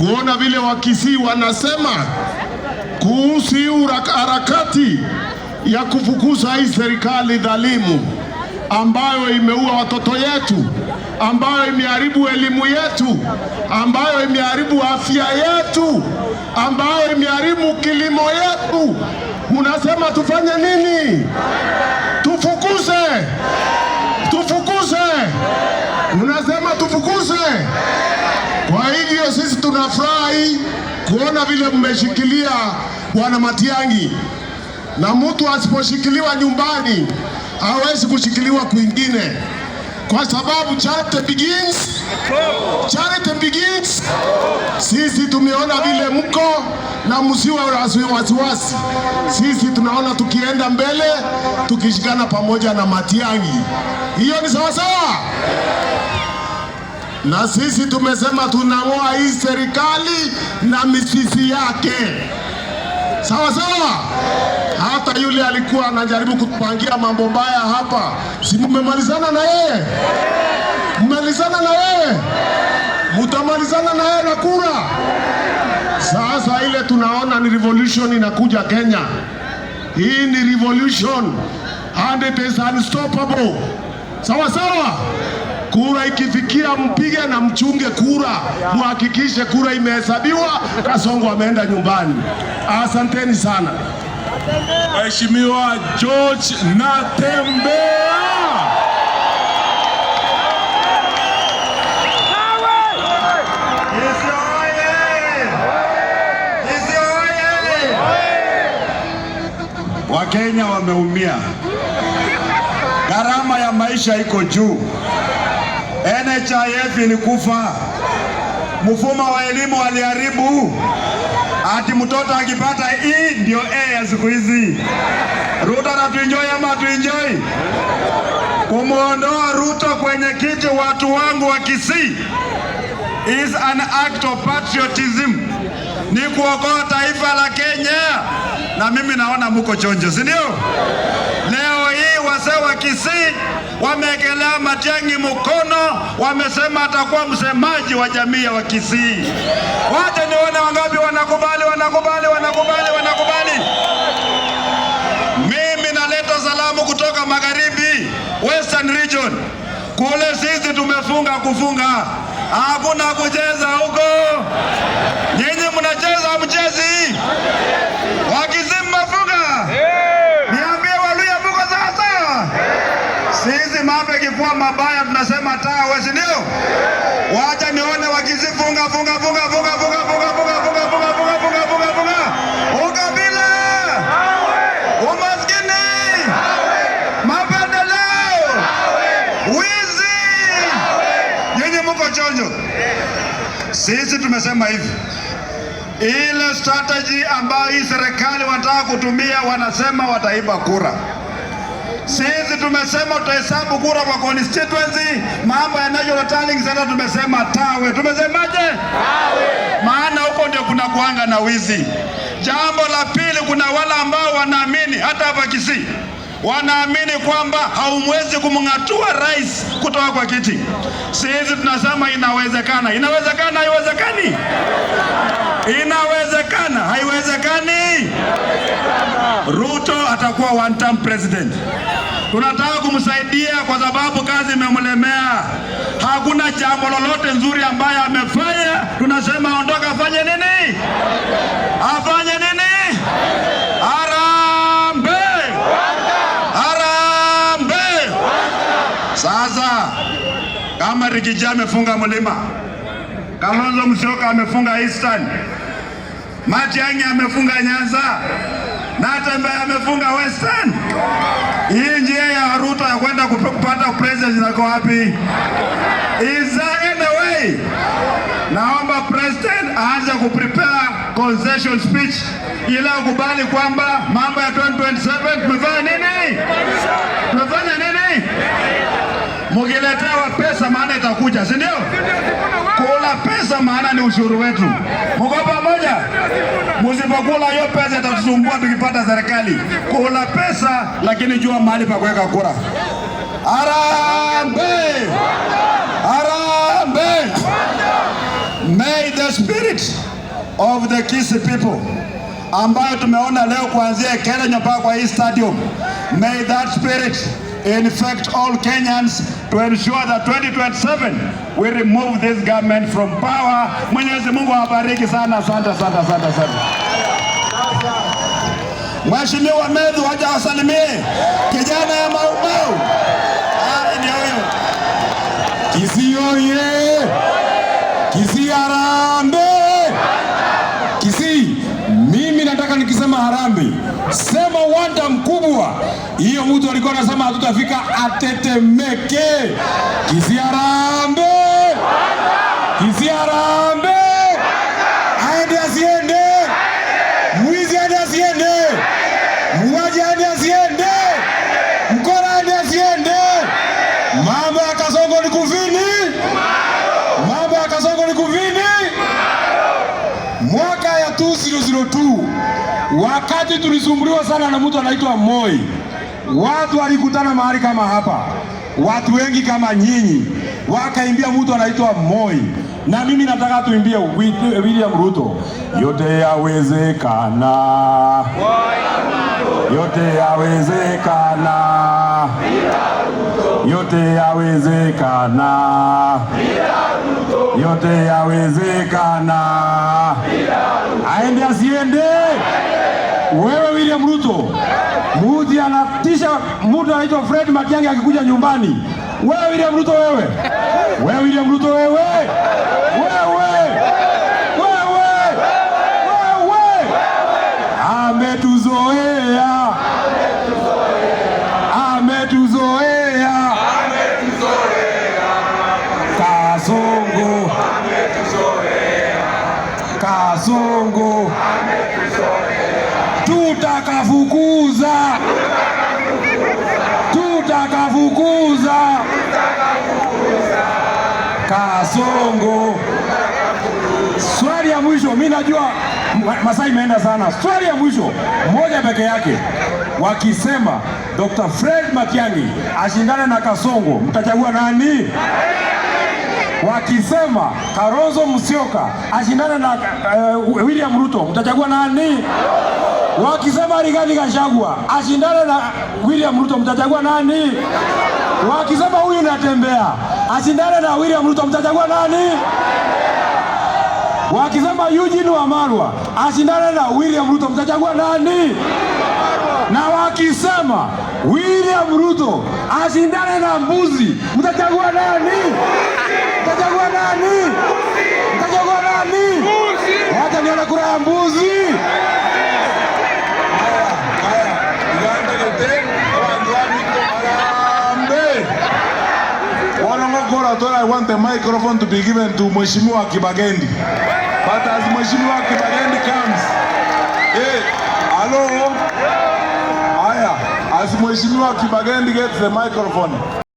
kuona vile Wakisii wanasema kuhusu harakati ya kufukuza hii serikali dhalimu ambayo imeua watoto yetu, ambayo imeharibu elimu yetu, ambayo imeharibu afya yetu, ambayo imeharibu kilimo yetu. Munasema tufanye nini? Tufukuze. Munasema tufukuze. Kwa hivyo sisi tunafurahi kuona vile mmeshikilia Bwana Matiang'i, na mtu asiposhikiliwa nyumbani hawezi kushikiliwa kwingine, kwa sababu charity begins. Sisi tumeona vile mko na msiwe wasiwasi. Sisi tunaona tukienda mbele tukishikana pamoja na Matiang'i. Hiyo ni sawa sawa. Na sisi tumesema tunang'oa hii serikali na mizizi yake. Sawa sawa. Hata yule alikuwa anajaribu kutupangia mambo mbaya hapa, si mmemalizana na yeye? Mmalizana na yeye? Mutamalizana na yeye na kura. Sasa ile tunaona ni revolution inakuja Kenya. Hii ni revolution and it is unstoppable. Sawa sawa. Kura ikifikia mpige na mchunge kura, muhakikishe kura imehesabiwa, Kasongo ameenda nyumbani. Asanteni sana. Mheshimiwa George Natembeya. Wakenya wameumia. Gharama ya maisha iko juu. NHIF ilikufa. Mfumo wa elimu aliharibu. Ati mtoto akipata hii ndio A ya siku hizi. Ruto na tuenjoy ama tuenjoy? Kumuondoa Ruto kwenye kiti watu wangu wa Kisii is an act of patriotism. Ni kuokoa taifa la Kenya. Na mimi naona muko chonjo, si ndio? Leo hii wazee wa Kisii wameekelea Matiang'i mkono, wamesema atakuwa msemaji wa jamii ya Wakisii. Wacha nione wangapi wanakubali. Mimi naleta salamu kutoka magharibi, Western Region. Kule sisi tumefunga kufunga. Hakuna kucheza huko. Nyinyi mnacheza mchezi. Wakisii mmefunga. Niambie Waluya mko sasa. Sisi mambo yakikuwa mabaya tunasema tawe, si ndio? Wacha nione Wakisii funga. Ukabila. Umaskini. Mapendeleo. Wizi. Nyinyi mko chonjo. Sisi tumesema hivi. Ile strategy ambayo hii serikali wanataka kutumia, wanasema wataiba kura. Sisi tumesema tutahesabu kura kwa constituency. Mambo ya national tallying center tumesema tawe. Tumesemaje? Tawe. Maana huko ndio kuna kuanga na wizi. Jambo la pili, kuna wale ambao wanaamini hata hapa Kisii wanaamini kwamba haumwezi kumngatua rais kutoka kwa kiti. Sisi tunasema inawezekana. Haiwezekani? Inawezekana. Haiwezekani? Ruto atakuwa one term president. Tunataka kumsaidia kwa sababu kazi imemlemea. Hakuna jambo lolote nzuri ambaye amefanya. Tunasema ondoka, afanye nini? Afanye nini? Harambee! Sasa kama Rigiji amefunga Mlima, Kalonzo Musyoka amefunga Eastern, Matiang'i amefunga Nyanza, Natembeya amefunga Western, hii njia ya Ruto ya kwenda kupata president inako wapi? Is there any way? Naomba president aanze kuprepare concession speech ili akubali kwamba mambo ya 2027 tumefanya nini? Tumefanya nini? Mukiletewa pesa maana itakuja, si ndio? Kula pesa maana ni ushuru wetu. Mko pamoja? Msipokula hiyo pesa itatusumbua tukipata serikali. Kula pesa lakini jua mahali pa kuweka kura. Harambee! May the spirit of the Kisii people ambayo tumeona leo kuanzia Kenya mpaka kwa hii stadium, may that spirit infect all Kenyans to ensure that 2027 we remove this government from power. Mwenyezi Mungu awabariki sana. Asante. Mheshimiwa Medhu waje wasalimie kijana ya Mau Mau. Ndio huyo. Kisii oye! Kisii harambee! Kisii, mimi nataka nikisema harambee, sema wanda mkubwa. Hiyo mtu alikuwa anasema hatutafika atetemeke. Kisii harambee! Kisii harambee! Aende asiende! Mwizi aende asiende! Muuaji aende asiende! Mkora aende asiende! Mambo ya Kasongo ni kuvini! Mambo ya Kasongo ni kuvini! Mwaka ya 2002 wakati tulisumbuliwa sana na mtu anaitwa Moi, watu walikutana mahali kama hapa, watu wengi kama nyinyi wakaimbia mtu anaitwa Moi, na mimi nataka tuimbie William Ruto. Yote yawezekana, yote yawezekana, yote yawezekana, yote yawezekana. Aende asiende? Wewe William Ruto, mudi anatisha mtu anaitwa Fred Matiang'i akikuja nyumbani. Wewe William Ruto, wewe William Ruto, wewe ametuzoea, Kasongo tutakafukuza Kasongo. Swali ya mwisho, mimi najua masaa imeenda sana. Swali ya mwisho moja peke yake, wakisema Dr. Fred Matiang'i ashindane na Kasongo, mtachagua nani? Wakisema Kalonzo Musyoka ashindane na William Ruto, mtachagua nani? Wakisema Rigathi Gachagua ashindane na William Ruto, mtachagua nani? Wakisema huyu Natembeya ashindane na William Ruto, mtachagua nani? Wakisema Eugene Wamalwa ashindane na William Ruto, mtachagua nani? Na wakisema William Ruto ashindane na mbuzi, mtachagua nani? Mtachagua nani? Mtachagua nani? Wacha nione kura ya mbuzi. I want the microphone to be given to Mheshimiwa Kibagendi. But as Mheshimiwa Kibagendi comes, hello? As Mheshimiwa Kibagendi gets the microphone,